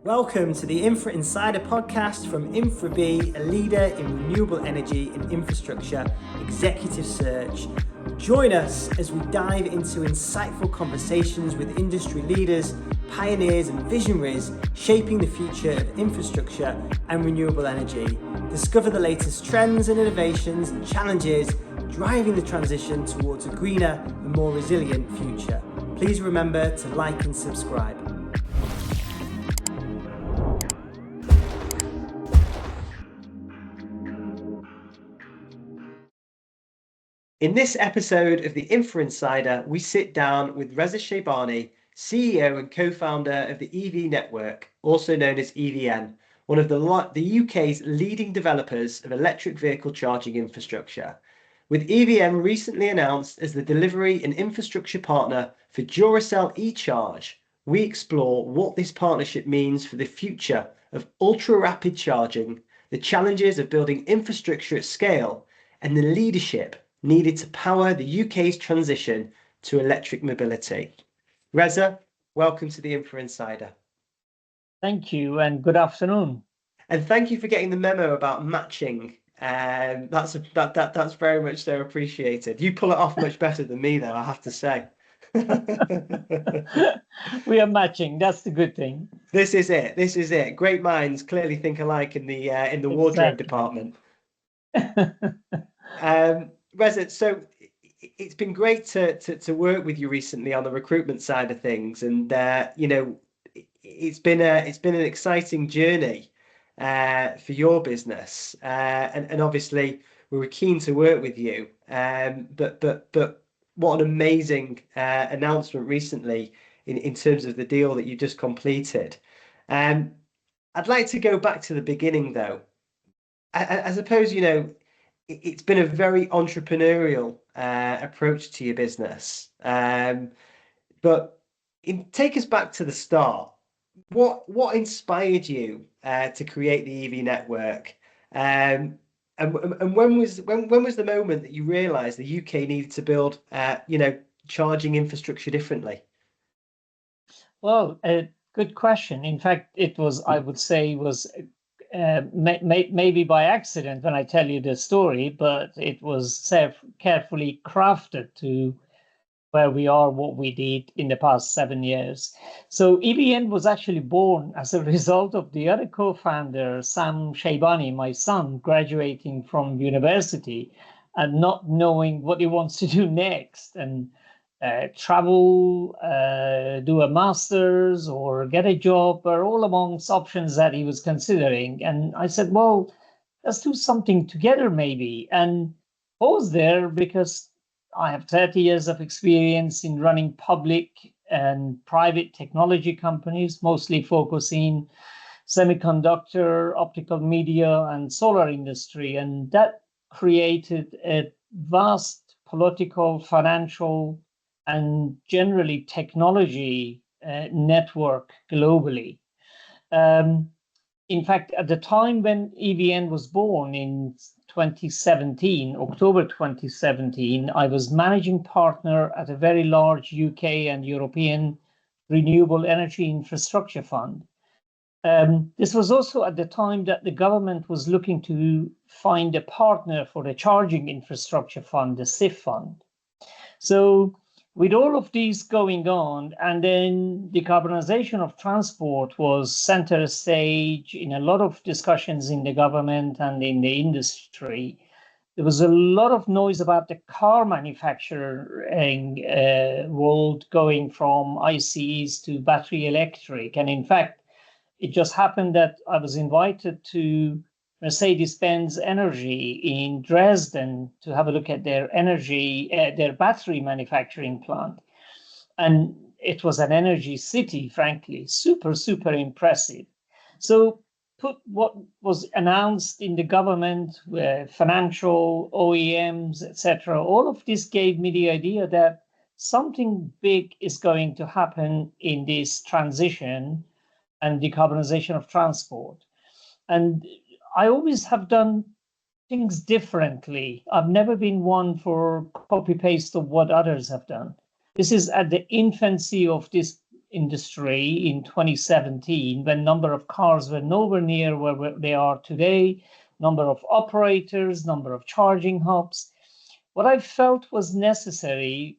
Welcome to the Infra Insider podcast from Infra-Be, a leader in renewable energy and infrastructure executive search. Join us as we dive into insightful conversations with industry leaders, pioneers and visionaries shaping the future of infrastructure and renewable energy. Discover the latest trends and innovations and challenges driving the transition towards a greener and more resilient future. Please remember to like and subscribe. In this episode of the Infra Insider, we sit down with Reza Shaybani, CEO and co-founder of the EV Network, also known as EVN, one of the UK's leading developers of electric vehicle charging infrastructure. With EVN recently announced as the delivery and infrastructure partner for Duracell E-Charge, we explore what this partnership means for the future of ultra-rapid charging, the challenges of building infrastructure at scale, and the leadership needed to power the UK's transition to electric mobility. Reza, welcome to the Infra Insider. Thank you and good afternoon. And thank you for getting the memo about matching. That's very much so appreciated. You pull it off much better than me, though, I have to say. We are matching. That's the good thing. This is it. Great minds clearly think alike in the wardrobe department. Reza, so it's been great to work with you recently on the recruitment side of things, and it's been an exciting journey for your business, and obviously we were keen to work with you. But what an amazing announcement recently in terms of the deal that you just completed. I'd like to go back to the beginning though. I suppose it's been a very entrepreneurial approach to your business. But take us back to the start. What inspired you to create the EV network? And when was the moment that you realized the UK needed to build charging infrastructure differently? Well, good question. In fact, it was, I would say, maybe by accident when I tell you the story, but it was carefully crafted to where we are, what we did in the past 7 years. So EVN was actually born as a result of the other co-founder, Sam Shaybani, my son, graduating from university and not knowing what he wants to do next, and travel, do a master's or get a job, are all amongst options that he was considering. And I said, well, let's do something together maybe. And I was there because I have 30 years of experience in running public and private technology companies, mostly focusing semiconductor, optical media, and solar industry. And that created a vast political, financial, and generally technology network globally. In fact, at the time when EVN was born in 2017, October 2017, I was managing partner at a very large UK and European renewable energy infrastructure fund. This was also at the time that the government was looking to find a partner for the charging infrastructure fund, the CIF fund. So with all of these going on, and then decarbonization of transport was center stage in a lot of discussions in the government and in the industry, there was a lot of noise about the car manufacturing world going from ICEs to battery electric. And in fact, it just happened that I was invited to Mercedes-Benz Energy in Dresden to have a look at their their battery manufacturing plant. And it was an energy city, frankly, super impressive. So put what was announced in the government, financial, OEMs, etc. All of this gave me the idea that something big is going to happen in this transition and decarbonization of transport. And I always have done things differently. I've never been one for copy paste of what others have done. This is at the infancy of this industry in 2017, when number of cars were nowhere near where they are today, number of operators, number of charging hubs. What I felt was necessary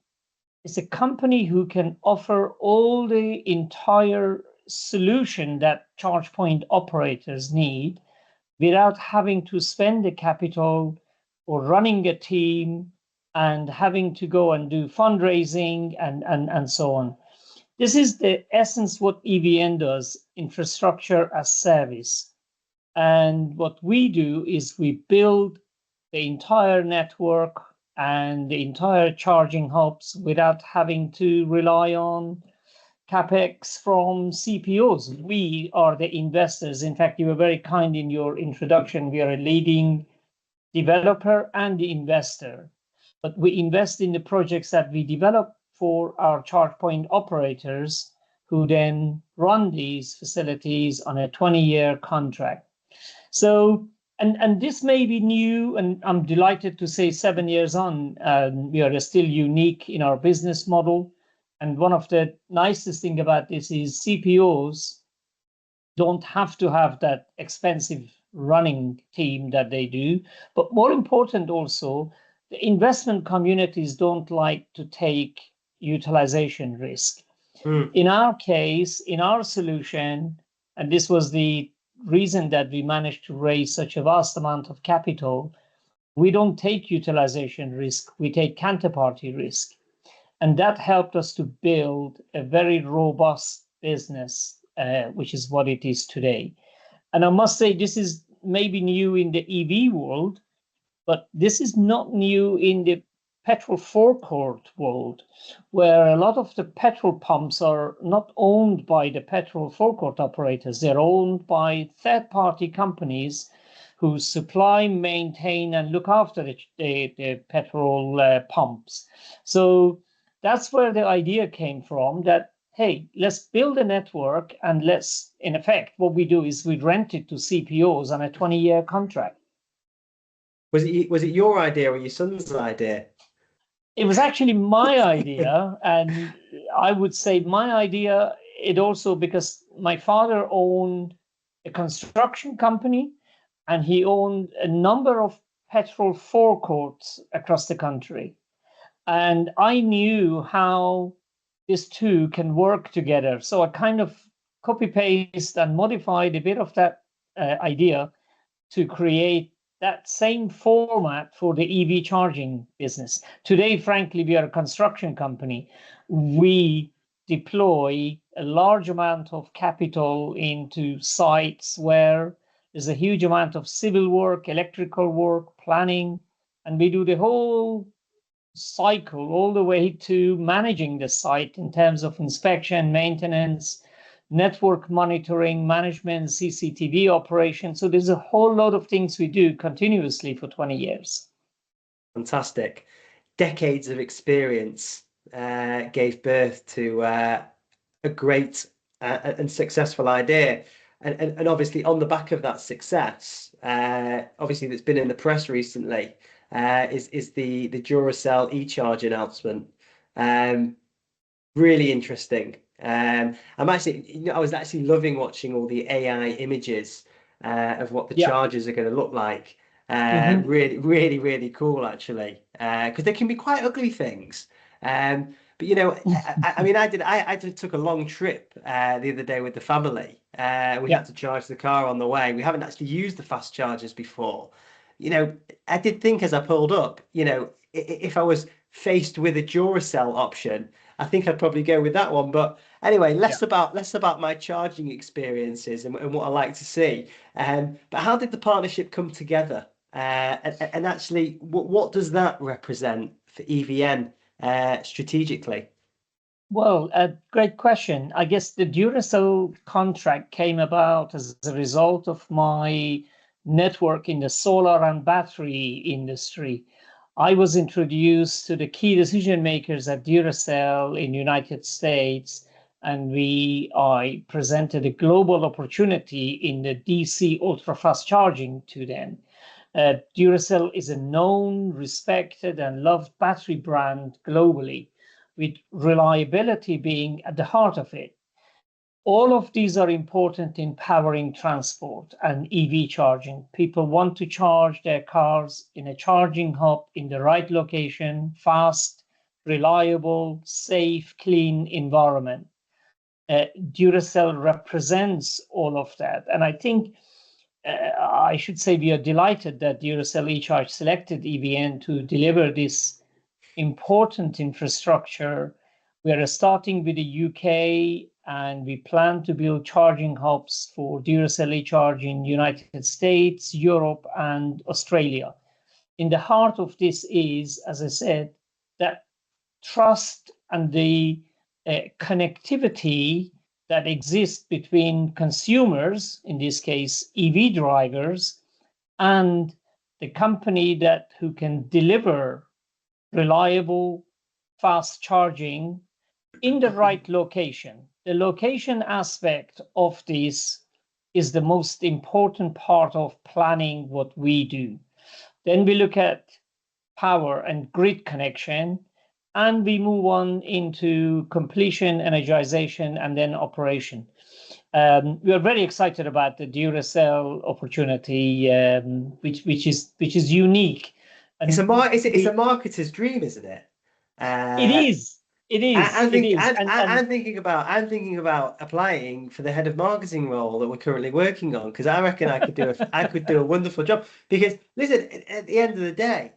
is a company who can offer all the entire solution that charge point operators need without having to spend the capital or running a team and having to go and do fundraising and so on. This is the essence what EVN does, infrastructure as service. And what we do is we build the entire network and the entire charging hubs without having to rely on capex from CPOs. We are the investors. In fact, you were very kind in your introduction. We are a leading developer and the investor, but we invest in the projects that we develop for our charge point operators who then run these facilities on a 20-year contract. So, and this may be new, and I'm delighted to say 7 years on, we are still unique in our business model. And one of the nicest thing about this is CPOs don't have to have that expensive running team that they do. But more important also, the investment communities don't like to take utilization risk. In our case, in our solution, and this was the reason that we managed to raise such a vast amount of capital, we don't take utilization risk, we take counterparty risk. And that helped us to build a very robust business, which is what it is today. And I must say, this is maybe new in the EV world, but this is not new in the petrol forecourt world, where a lot of the petrol pumps are not owned by the petrol forecourt operators. They're owned by third-party companies who supply, maintain, and look after the petrol pumps. So that's where the idea came from, that, hey, let's build a network and let's, in effect, what we do is we rent it to CPOs on a 20-year contract. Was it your idea or your son's idea? It was actually my idea, and I would say my idea, it also because my father owned a construction company and he owned a number of petrol forecourts across the country. And I knew how these two can work together. So I kind of copy-paste and modified a bit of that idea to create that same format for the EV charging business. Today, frankly, we are a construction company. We deploy a large amount of capital into sites where there's a huge amount of civil work, electrical work, planning, and we do the whole cycle all the way to managing the site in terms of inspection, maintenance, network monitoring, management, CCTV operation. So there's a whole lot of things we do continuously for 20 years. Fantastic. Decades of experience gave birth to a great and successful idea. And obviously on the back of that success, obviously that's been in the press recently, is the Duracell E-Charge announcement. Really interesting. I was actually loving watching all the AI images of what the chargers are going to look like. Really, really, really cool, actually, because they can be quite ugly things. But I took a long trip the other day with the family. We had to charge the car on the way. We haven't actually used the fast chargers before. I did think as I pulled up, if I was faced with a Duracell option, I think I'd probably go with that one. But anyway, less about my charging experiences and what I like to see. But how did the partnership come together? And actually, what does that represent for EVN strategically? Well, a great question. I guess the Duracell contract came about as a result of my network in the solar and battery industry. I was introduced to the key decision makers at Duracell in the United States, and I presented a global opportunity in the DC ultra-fast charging to them. Duracell is a known, respected, and loved battery brand globally, with reliability being at the heart of it. all of these are important in powering transport and EV charging. People want to charge their cars in a charging hub in the right location, fast, reliable, safe, clean environment. Duracell represents all of that. And I think I should say we are delighted that Duracell E-Charge selected EVN to deliver this important infrastructure. We are starting with the UK, and we plan to build charging hubs for Duracell E-Charge in United States, Europe, and Australia. In the heart of this is, as I said, that trust and the connectivity that exists between consumers, in this case, EV drivers, and the company who can deliver reliable, fast charging in the right location. The location aspect of this is the most important part of planning what we do. Then we look at power and grid connection, and we move on into completion, energization, and then operation. We are very excited about the Duracell opportunity, which is unique. And it's a marketer's dream, isn't it? It is. It is. I'm thinking about applying for the head of marketing role that we're currently working on, because I reckon I could do a wonderful job. Because listen, at the end of the day,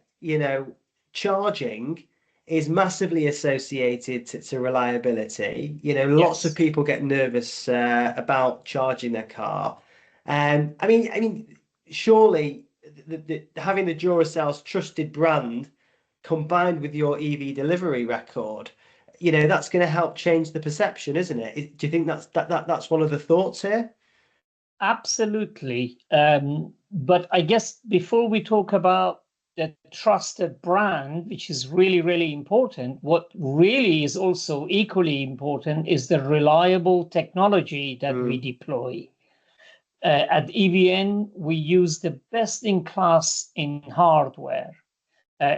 charging is massively associated to reliability. Lots of people get nervous about charging their car. And I mean, surely having the Duracell's trusted brand combined with your EV delivery record, that's going to help change the perception, isn't it? Do you think that's one of the thoughts here? Absolutely. But I guess before we talk about the trusted brand, which is really, really important, what really is also equally important is the reliable technology that we deploy. At EVN, we use the best in class in hardware.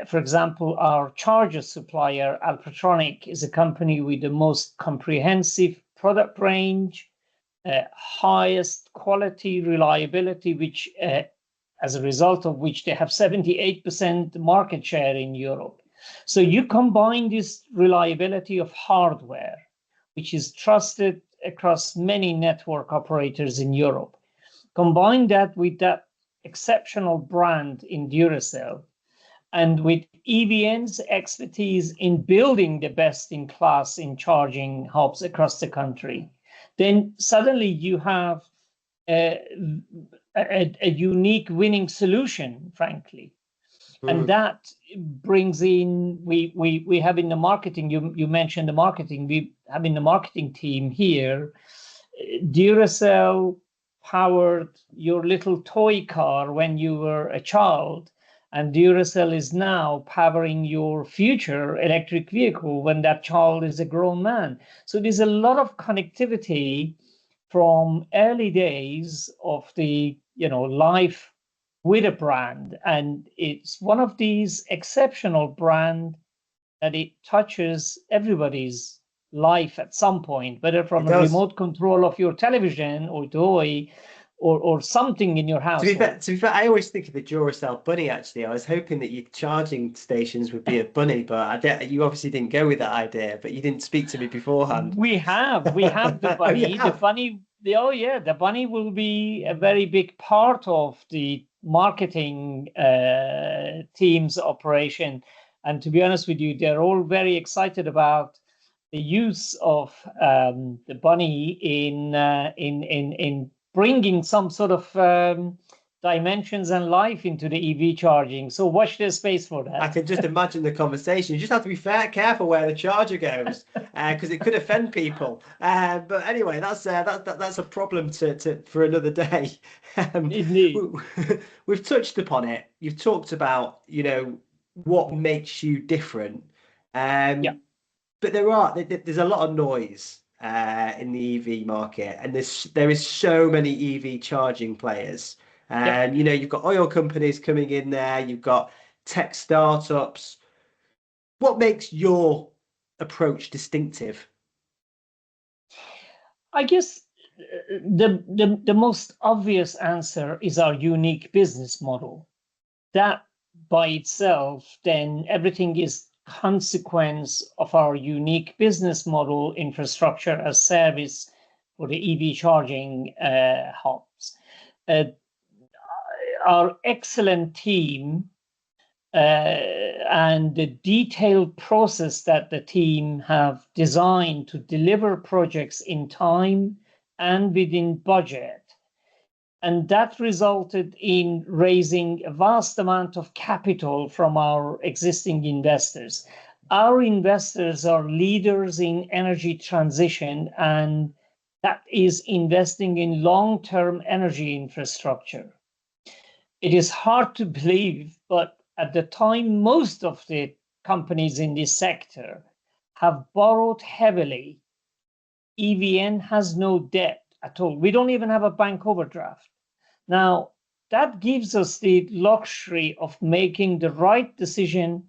For example, our charger supplier, Alpatronic, is a company with the most comprehensive product range, highest quality reliability, which as a result of which they have 78% market share in Europe. So you combine this reliability of hardware, which is trusted across many network operators in Europe. Combine that with that exceptional brand in Duracell, and with EVN's expertise in building the best in class in charging hubs across the country, then suddenly you have a unique winning solution, frankly. And that brings in, we have in the marketing, you mentioned the marketing, we have in the marketing team here, Duracell powered your little toy car when you were a child, and Duracell is now powering your future electric vehicle when that child is a grown man. So there's a lot of connectivity from early days of the life with a brand, and it's one of these exceptional brands that it touches everybody's life at some point, whether from a remote control of your television or toy or something in your house. To be fair, I always think of the Duracell bunny. Actually, I was hoping that your charging stations would be a bunny, but you obviously didn't go with that idea. But you didn't speak to me beforehand. We have the bunny. The bunny. The bunny will be a very big part of the marketing team's operation. And to be honest with you, they're all very excited about the use of the bunny in bringing some sort of dimensions and life into the EV charging. So watch this space for that. I can just imagine the conversation. You just have to be careful where the charger goes, because it could offend people. But anyway, that's a problem for another day. Indeed. We've touched upon it. You've talked about what makes you different. But there's a lot of noise in the EV market, and there is so many EV charging players. And you've got oil companies coming in there, you've got tech startups. What makes your approach distinctive? I guess the most obvious answer is our unique business model. That by itself, then everything is consequence of our unique business model, infrastructure as service for the EV charging hubs. Our excellent team and the detailed process that the team have designed to deliver projects in time and within budget. And that resulted in raising a vast amount of capital from our existing investors. Our investors are leaders in energy transition, and that is investing in long-term energy infrastructure. It is hard to believe, but at the time, most of the companies in this sector have borrowed heavily. EVN has no debt at all. We don't even have a bank overdraft. Now, that gives us the luxury of making the right decision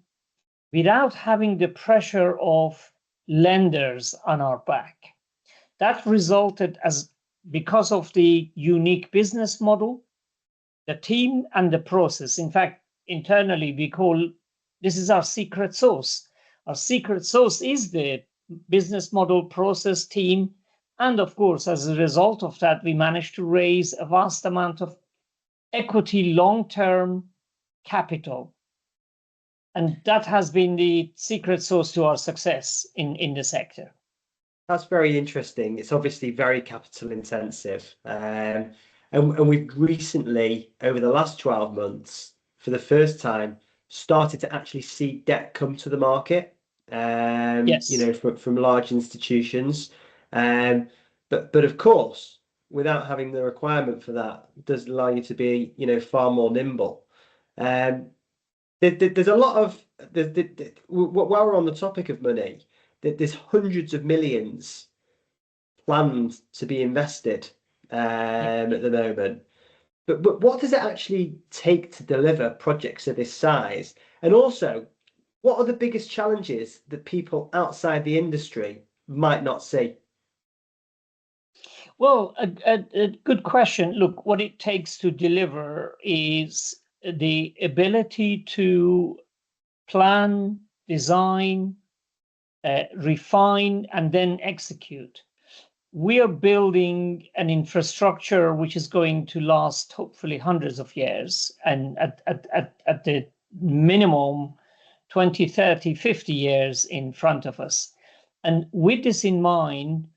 without having the pressure of lenders on our back. That resulted because of the unique business model, the team, and the process. In fact, internally, we call this is our secret sauce. Our secret sauce is the business model, process, team. And of course, as a result of that, we managed to raise a vast amount of equity long-term capital. And that has been the secret sauce to our success in the sector. That's very interesting. It's obviously very capital intensive. And we've recently, over the last 12 months, for the first time, started to actually see debt come to the market, Yes. you know, from large institutions. But of course, without having the requirement for that, it does allow you to be, you know, far more nimble. There's a lot of, while we're on the topic of money, there's hundreds of millions planned to be invested at the moment. But what does it actually take to deliver projects of this size? And also, what are the biggest challenges that people outside the industry might not see? Well, a good question. Look, what it takes to deliver is the ability to plan, design, refine, and then execute. We are building an infrastructure which is going to last hopefully hundreds of years, and at the minimum 20, 30, 50 years in front of us. And with this in mind,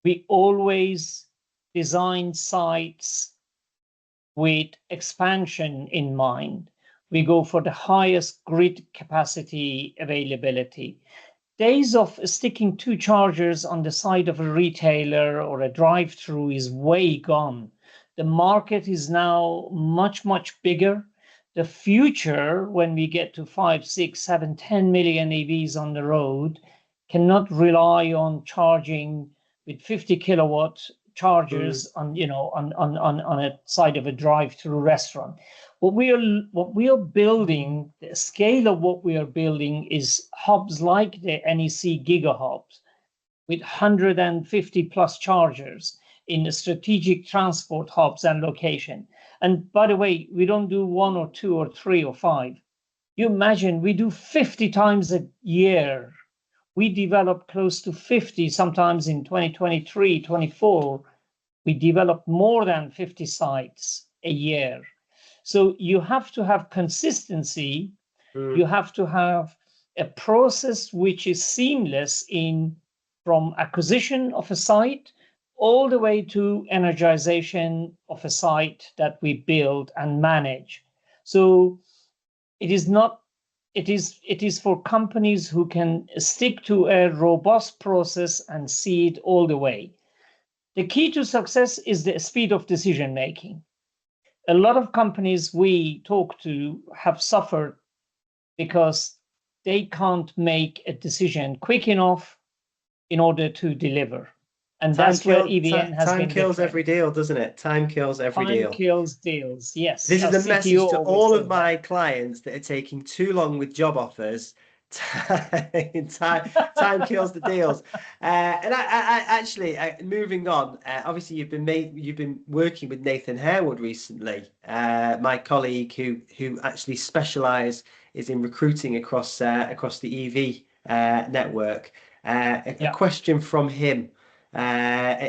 we always design sites with expansion in mind. We go for the highest grid capacity availability. Days of sticking two chargers on the side of a retailer or a drive-through is way gone. The market is now much, much bigger. The future, when we get to 5, 6, 7, 10 million EVs on the road, cannot rely on charging with 50 kilowatt chargers on a side of a drive-through restaurant. What we are building, the scale of what we are building is hubs like the NEC Giga Hubs with 150 plus chargers in the strategic transport hubs and location. And by the way, we don't do 1 or 2 or 3 or 5. You imagine we do 50 times a year. We develop close to 50, sometimes in 2023, 24, we developed more than 50 sites a year. So you have to have consistency. You have to have a process which is seamless from acquisition of a site all the way to energization of a site that we build and manage. So it is for companies who can stick to a robust process and see it all the way. The key to success is the speed of decision making. A lot of companies we talk to have suffered because they can't make a decision quick enough in order to deliver. And that's where EVN has been. Time kills every deal, doesn't it? Time kills every deal. Time kills deals, yes. This is a message to all of my clients that are taking too long with job offers. Time kills the deals. And I actually, moving on. Obviously, you've been working with Nathan Harewood recently, my colleague who actually is in recruiting across the EV network. A Yeah. question from him.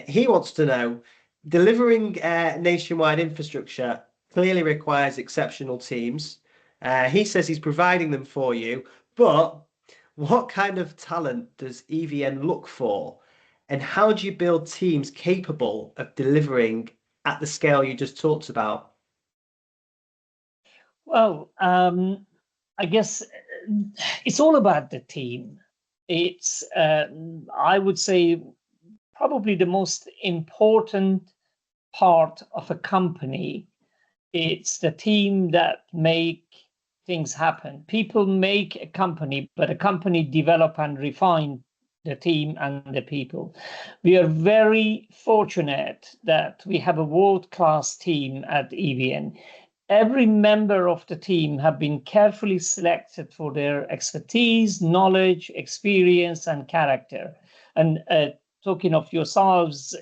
He wants to know, delivering nationwide infrastructure clearly requires exceptional teams. He says he's providing them for you, but what kind of talent does EVN look for? And how do you build teams capable of delivering at the scale you just talked about? Well, I guess it's all about the team. It's, I would say, probably the most important part of a company. It's the team that make things happen. People make a company, but a company develop and refine the team and the people. We are very fortunate that we have a world-class team at EVN. Every member of the team have been carefully selected for their expertise, knowledge, experience, and character. And talking of yourselves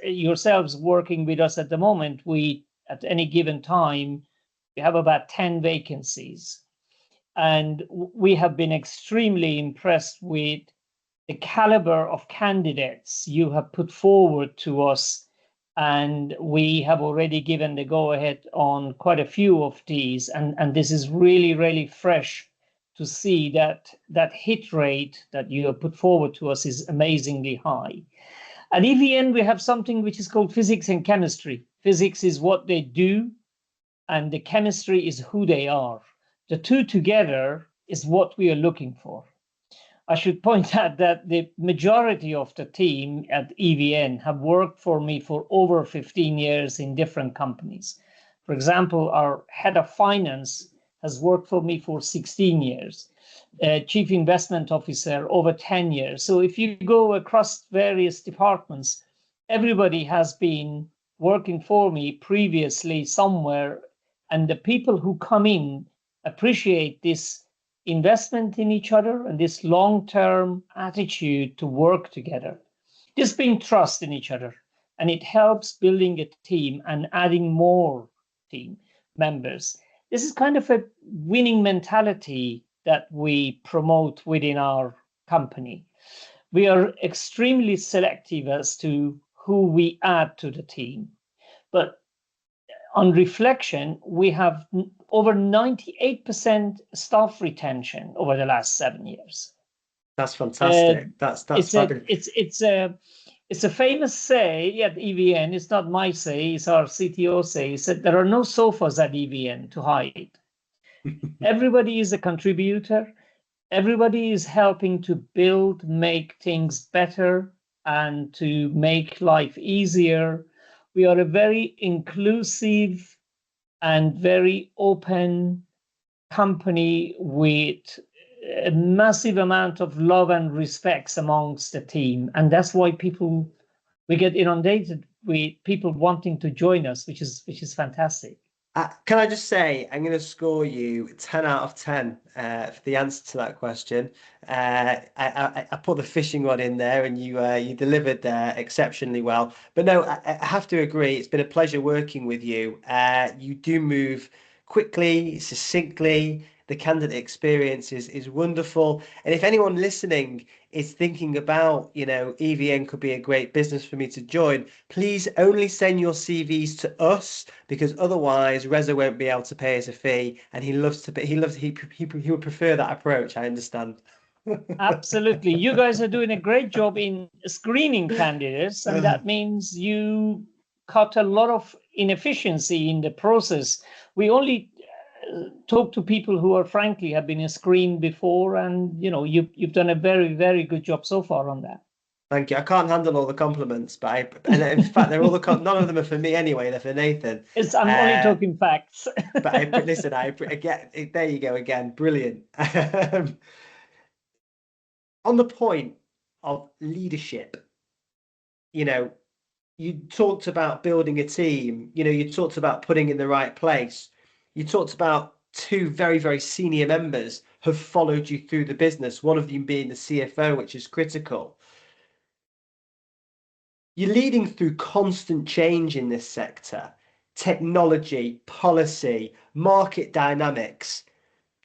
working with us at the moment, we at any given time we have about 10 vacancies, and we have been extremely impressed with the caliber of candidates you have put forward to us, and we have already given the go-ahead on quite a few of these, and this is really, really fresh to see that hit rate that you have put forward to us is amazingly high. At EVN, we have something which is called physics and chemistry. Physics is what they do, and the chemistry is who they are. The two together is what we are looking for. I should point out that the majority of the team at EVN have worked for me for over 15 years in different companies. For example, our head of finance has worked for me for 16 years, chief investment officer over 10 years. So if you go across various departments, everybody has been working for me previously somewhere, and the people who come in appreciate this investment in each other and this long-term attitude to work together. This being trust in each other, and it helps building a team and adding more team members. This is kind of a winning mentality that we promote within our company. We are extremely selective as to who we add to the team, but on reflection, we have over 98% staff retention over the last 7 years. That's fantastic. That's fabulous. It's a famous say at EVN. It's not my say, it's our CTO say. He said there are no sofas at EVN to hide. Everybody is a contributor. Everybody is helping to build, make things better, and to make life easier. We are a very inclusive and very open company with a massive amount of love and respect amongst the team. And that's why we get inundated with people wanting to join us, which is fantastic. Can I just say, I'm going to score you 10 out of 10 for the answer to that question. I put the fishing rod in there, and you delivered exceptionally well. But no, I have to agree. It's been a pleasure working with you. You do move quickly, succinctly. The candidate experience is wonderful. And if anyone listening is thinking about, EVN could be a great business for me to join, please only send your CVs to us, because otherwise Reza won't be able to pay us a fee, and he would prefer that approach. I understand. Absolutely. You guys are doing a great job in screening candidates, and that means you cut a lot of inefficiency in the process. We only talk to people who are frankly have been screened before, and you've done a very, very good job so far on that. Thank you. I can't handle all the compliments, but and in fact, they're all none of them are for me anyway. They're for Nathan. I'm only talking facts. But listen, again, there you go again. Brilliant. On the point of leadership, you talked about building a team. You talked about putting in the right place. You talked about two very, very senior members have followed you through the business, one of them being the CFO, which is critical. You're leading through constant change in this sector, technology, policy, market dynamics.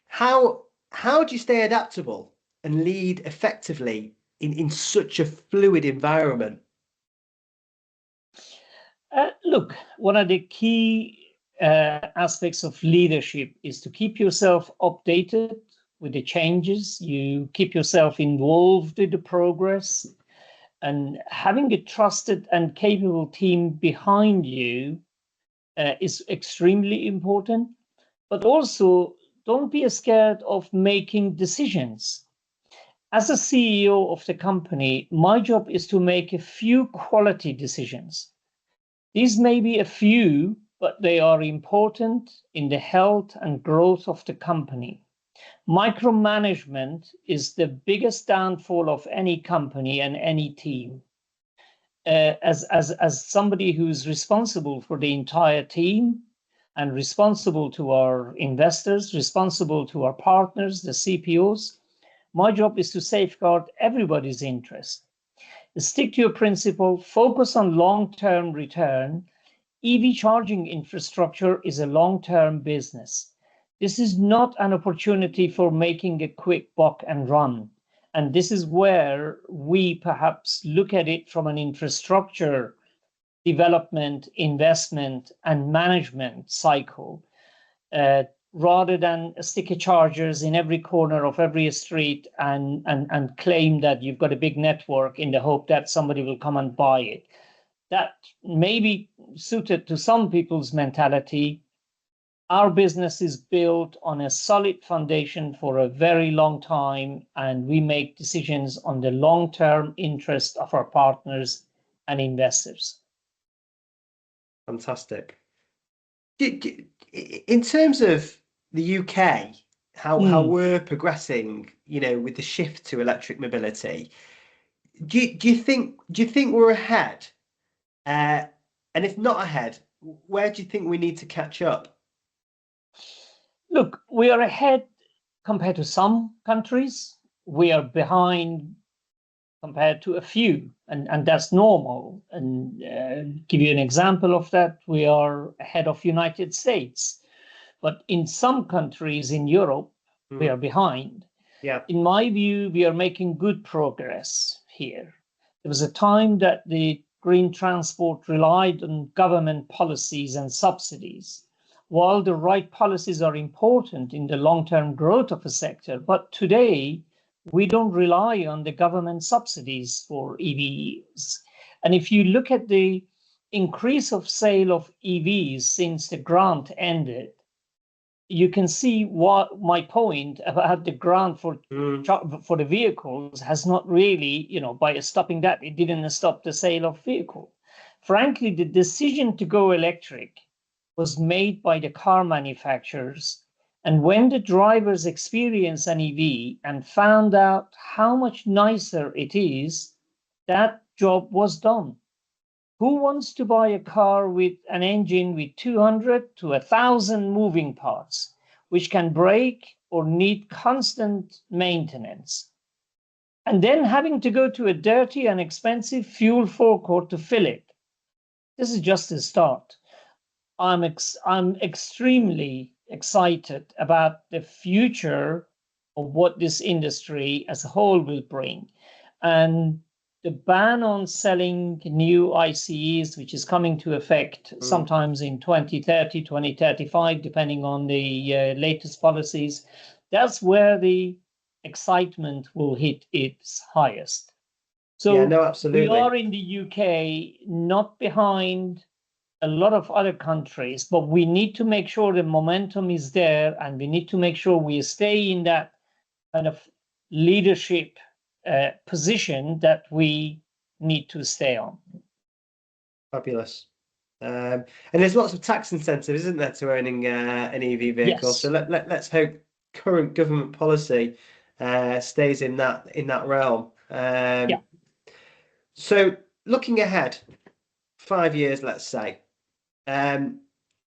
How do you stay adaptable and lead effectively in such a fluid environment? Look, one of the key aspects of leadership is to keep yourself updated with the changes. You keep yourself involved in the progress, and having a trusted and capable team behind you is extremely important. But also, don't be scared of making decisions. As a CEO of the company, my job is to make a few quality decisions. These may be a few, but they are important in the health and growth of the company. Micromanagement is the biggest downfall of any company and any team. As somebody who's responsible for the entire team and responsible to our investors, responsible to our partners, the CPOs, my job is to safeguard everybody's interest. Stick to your principle, focus on long-term return. EV charging infrastructure is a long-term business. This is not an opportunity for making a quick buck and run. And this is where we perhaps look at it from an infrastructure development, investment, and management cycle, rather than stick chargers in every corner of every street and claim that you've got a big network in the hope that somebody will come and buy it. That may be suited to some people's mentality. Our business is built on a solid foundation for a very long time, and we make decisions on the long-term interest of our partners and investors. Fantastic. In terms of the UK, how we're progressing, with the shift to electric mobility, do you think we're ahead? And if not ahead, where do you think we need to catch up? Look, we are ahead compared to some countries. We are behind compared to a few, and that's normal. And give you an example of that, we are ahead of United States. But in some countries in Europe, we are behind. Yeah. In my view, we are making good progress here. There was a time that the green transport relied on government policies and subsidies. While the right policies are important in the long-term growth of a sector, but today we don't rely on the government subsidies for EVs. And if you look at the increase of sale of EVs since the grant ended, you can see what my point about the grant for the vehicles has not really, by stopping that, it didn't stop the sale of vehicle. Frankly, the decision to go electric was made by the car manufacturers. And when the drivers experience an EV and found out how much nicer it is, that job was done. Who wants to buy a car with an engine with 200 to 1,000 moving parts, which can break or need constant maintenance? And then having to go to a dirty and expensive fuel forecourt to fill it. This is just a start. I'm extremely excited about the future of what this industry as a whole will bring. And the ban on selling new ICEs, which is coming to effect sometimes in 2030, 2035, depending on the latest policies, that's where the excitement will hit its highest. So yeah, no, absolutely. We are in the UK, not behind a lot of other countries, but we need to make sure the momentum is there, and we need to make sure we stay in that kind of leadership position that we need to stay on. Fabulous. And there's lots of tax incentive, isn't there, to owning an EV vehicle? Yes. So let's hope current government policy stays in that realm. Yeah. So looking ahead, 5 years, let's say,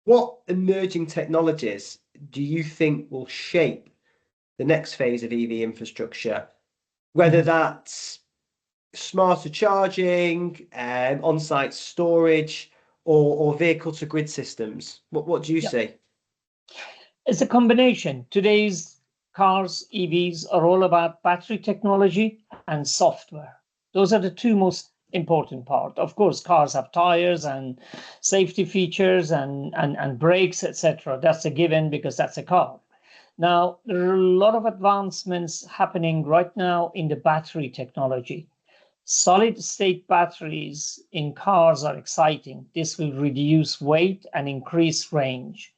what emerging technologies do you think will shape the next phase of EV infrastructure, whether that's smarter charging, on-site storage, or vehicle-to-grid systems. What do you see? It's a combination. Today's cars, EVs, are all about battery technology and software. Those are the two most important part. Of course, cars have tires and safety features and brakes, etc. That's a given because that's a car. Now, there are a lot of advancements happening right now in the battery technology. Solid state batteries in cars are exciting. This will reduce weight and increase range.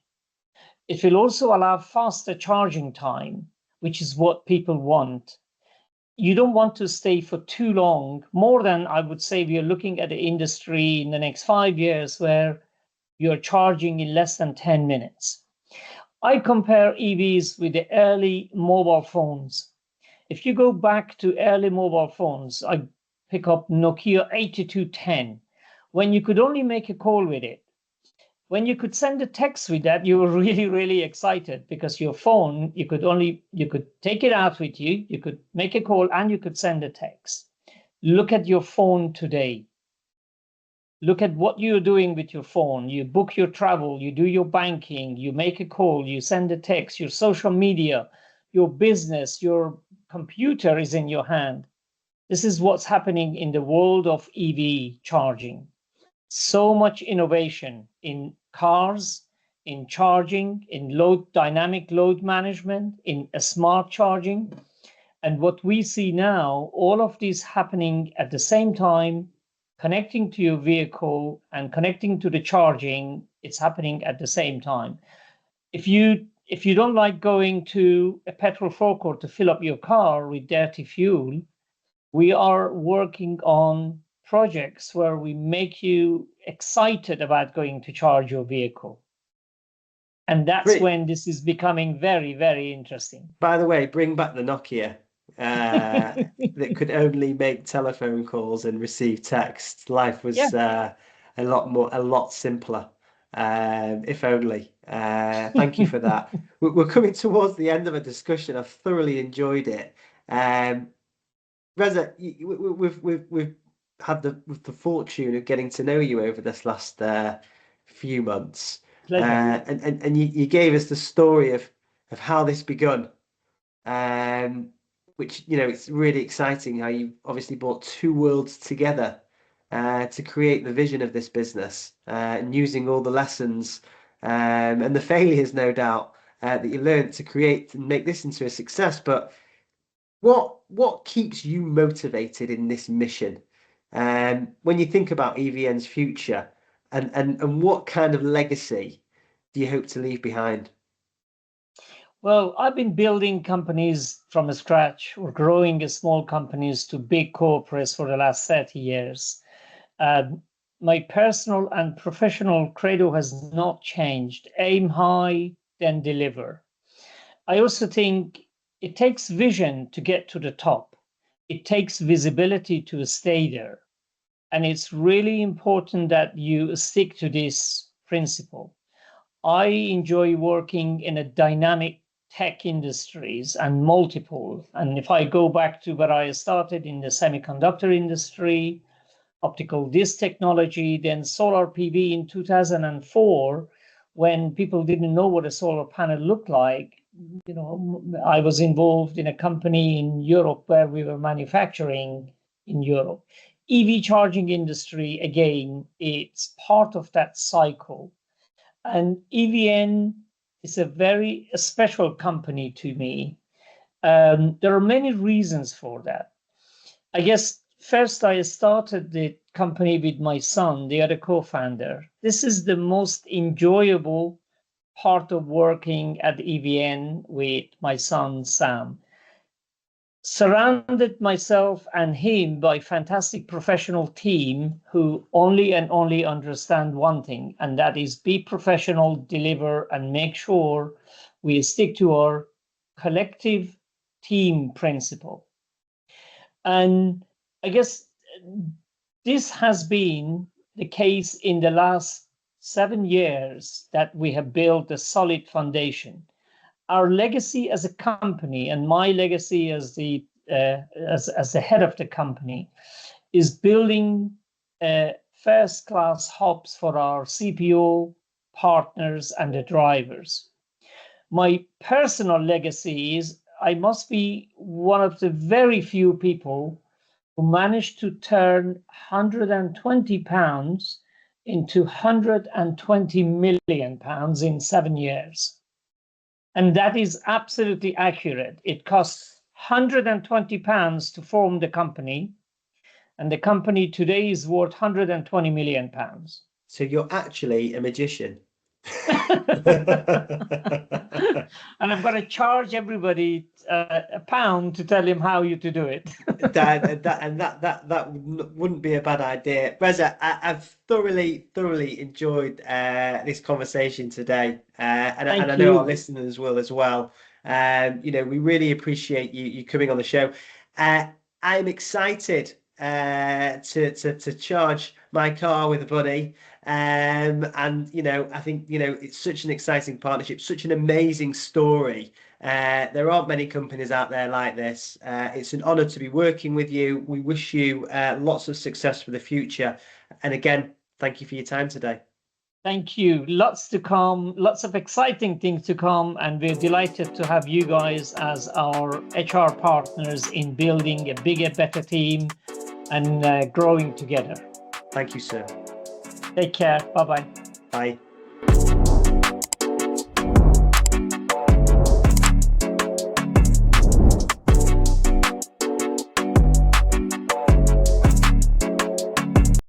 It will also allow faster charging time, which is what people want. You don't want to stay for too long, more than I would say we are looking at the industry in the next 5 years where you're charging in less than 10 minutes. I compare EVs with the early mobile phones. If you go back to early mobile phones, I pick up Nokia 8210, when you could only make a call with it. When you could send a text with that, you were really, really excited because your phone, you could take it out with you, you could make a call and you could send a text. Look at your phone today. Look at what you're doing with your phone. You book your travel, you do your banking, you make a call, you send a text, your social media, your business, your computer is in your hand. This is what's happening in the world of EV charging. So much innovation in cars, in charging, in dynamic load management, in smart charging. And what we see now, all of this happening at the same time, connecting to your vehicle and connecting to the charging, it's happening at the same time. If you don't like going to a petrol forecourt to fill up your car with dirty fuel, we are working on projects where we make you excited about going to charge your vehicle. And that's when this is becoming very, very interesting. By the way, bring back the Nokia that could only make telephone calls and receive text. Life was a lot simpler. If only. Thank you for that. We're coming towards the end of a discussion. I've thoroughly enjoyed it. Reza, we've had the fortune of getting to know you over this last few months. And you gave us the story of how this begun. Which, it's really exciting how you obviously brought two worlds together to create the vision of this business, and using all the lessons and the failures, no doubt, that you learned to create and make this into a success. But what keeps you motivated in this mission? When you think about EVN's future, and what kind of legacy do you hope to leave behind? Well, I've been building companies from scratch or growing small companies to big corporates for the last 30 years. My personal and professional credo has not changed. Aim high, then deliver. I also think it takes vision to get to the top. It takes visibility to stay there. And it's really important that you stick to this principle. I enjoy working in a dynamic tech industries and multiple. And if I go back to where I started in the semiconductor industry, optical disc technology, then solar PV in 2004, when people didn't know what a solar panel looked like, I was involved in a company in Europe where we were manufacturing in Europe. EV charging industry, again, it's part of that cycle. And EVN is a very special company to me. There are many reasons for that. I guess first I started the company with my son, the other co-founder. This is the most enjoyable part of working at EVN with my son, Sam. Surrounded myself and him by a fantastic professional team who only understand one thing, and that is be professional, deliver, and make sure we stick to our collective team principle. And I guess this has been the case in the last 7 years that we have built a solid foundation. our legacy as a company, and my legacy as the head of the company, is building first-class hubs for our CPO partners and the drivers. My personal legacy is I must be one of the very few people who managed to turn £120 into £120 million in 7 years. And that is absolutely accurate. It costs £120 to form the company, and the company today is worth £120 million. So you're actually a magician. And I'm going to charge everybody £1 to tell him how to do it. that wouldn't be a bad idea. Reza, I've thoroughly enjoyed this conversation today, and I know our listeners will as well. We really appreciate you coming on the show. I'm excited to charge my car with a buddy. And I think it's such an exciting partnership, such an amazing story. There aren't many companies out there like this. It's an honor to be working with you. We wish you lots of success for the future. And again, thank you for your time today. Thank you. Lots to come, lots of exciting things to come. And we're delighted to have you guys as our HR partners in building a bigger, better team and growing together. Thank you, sir. Take care. Bye-bye. Bye.